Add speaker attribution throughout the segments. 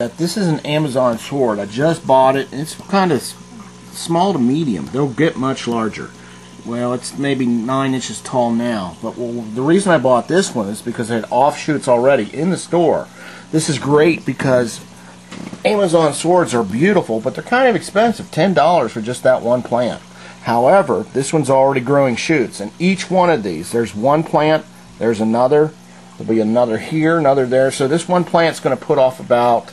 Speaker 1: This is an Amazon sword. I just bought it. It's kind of small to medium. They'll get much larger. Well, it's maybe 9 inches tall now. But the reason I bought this one is because it had offshoots already in the store. This is great because Amazon swords are beautiful, but they're kind of expensive. $10 for just that one plant. However, this one's already growing shoots, and each one of these, there's one plant, there's another, there'll be another here, another there. So this one plant's going to put off about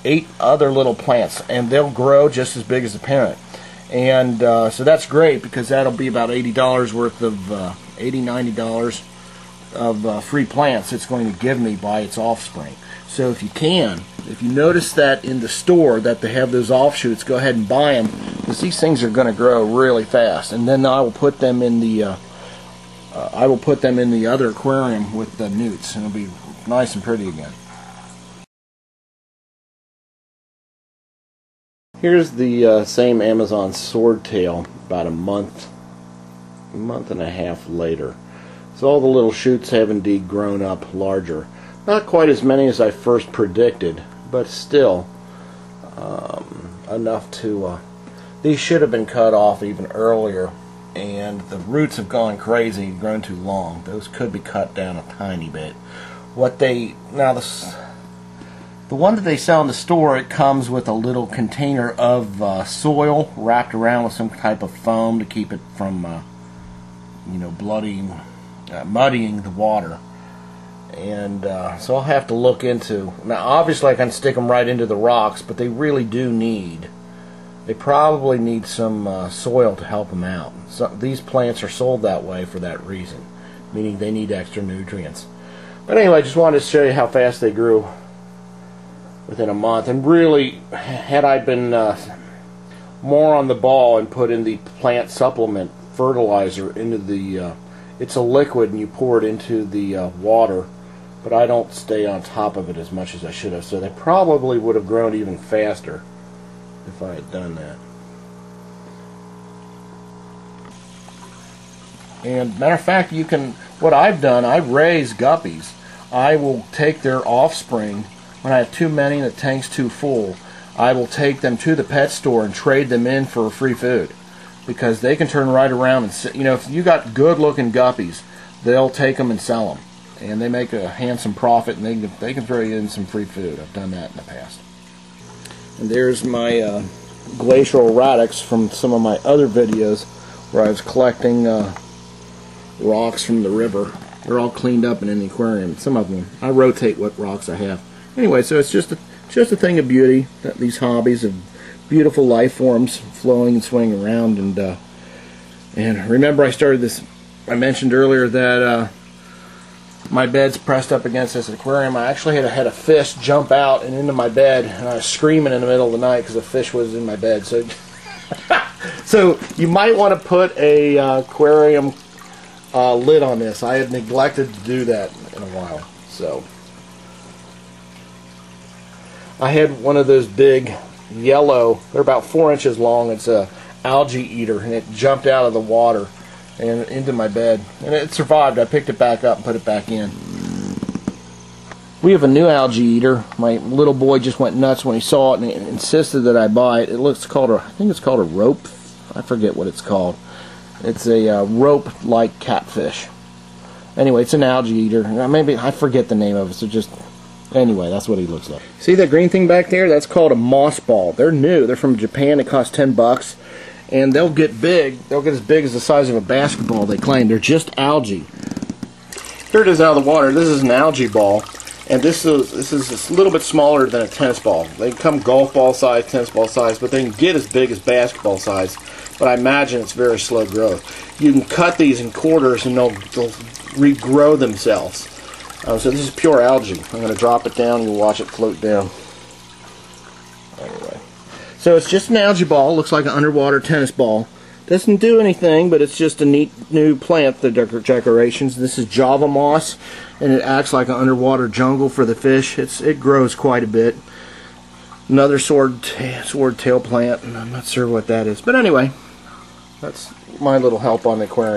Speaker 1: 8 other little plants, and they'll grow just as big as the parent. And so that's great because that'll be about $80 worth of $80–90 of free plants it's going to give me by its offspring. So if you notice that in the store that they have those offshoots, go ahead and buy them, because these things are going to grow really fast. And then I will put them in the other aquarium with the newts, and it'll be nice and pretty again. Here's the same Amazon Swordtail about a month and a half later. So all the little shoots have indeed grown up larger. Not quite as many as I first predicted, but still enough to... these should have been cut off even earlier, and the roots have gone crazy and grown too long. Those could be cut down a tiny bit. The one that they sell in the store, it comes with a little container of soil wrapped around with some type of foam to keep it from, muddying the water. And so I'll have to look into. Now, obviously, I can stick them right into the rocks, but they really do They probably need some soil to help them out. So these plants are sold that way for that reason, meaning they need extra nutrients. But anyway, I just wanted to show you how fast they grew within a month. And really, had I been more on the ball and put in the plant supplement fertilizer into the it's a liquid and you pour it into the water, but I don't stay on top of it as much as I should have, so they probably would have grown even faster if I had done that. And matter of fact, what I've done, I raise guppies. I will take their offspring. When I have too many and the tank's too full, I will take them to the pet store and trade them in for free food, because they can turn right around and, if you got good-looking guppies, they'll take them and sell them, and they make a handsome profit, and they can throw you in some free food. I've done that in the past. And there's my glacial radix from some of my other videos where I was collecting rocks from the river. They're all cleaned up and in the aquarium. Some of them, I rotate what rocks I have. Anyway, so it's just a thing of beauty, these hobbies of beautiful life forms flowing and swinging around. And remember, I mentioned earlier that my bed's pressed up against this aquarium. I actually had a fish jump out and into my bed, and I was screaming in the middle of the night because a fish was in my bed. So, so you might want to put a aquarium lid on this. I had neglected to do that in a while. So I had one of those big yellow, they're about 4 inches long, it's a algae eater, and it jumped out of the water and into my bed, and it survived. I picked it back up and put it back in. We have a new algae eater. My little boy just went nuts when he saw it and insisted that I buy it. I think it's called a rope. I forget what it's called. It's a rope-like catfish. Anyway, it's an algae eater. Maybe I forget the name of it, so anyway, that's what he looks like. See that green thing back there? That's called a moss ball. They're new. They're from Japan. They cost $10. And they'll get big. They'll get as big as the size of a basketball, they claim. They're just algae. Here it is out of the water. This is an algae ball. And this is a little bit smaller than a tennis ball. They come golf ball size, tennis ball size, but they can get as big as basketball size. But I imagine it's very slow growth. You can cut these in quarters and they'll regrow themselves. So this is pure algae. I'm going to drop it down and you'll watch it float down. Anyway. So it's just an algae ball. Looks like an underwater tennis ball. Doesn't do anything, but it's just a neat new plant for decorations. This is Java moss, and it acts like an underwater jungle for the fish. It grows quite a bit. Another swordtail plant, and I'm not sure what that is. But anyway, that's my little help on the aquarium.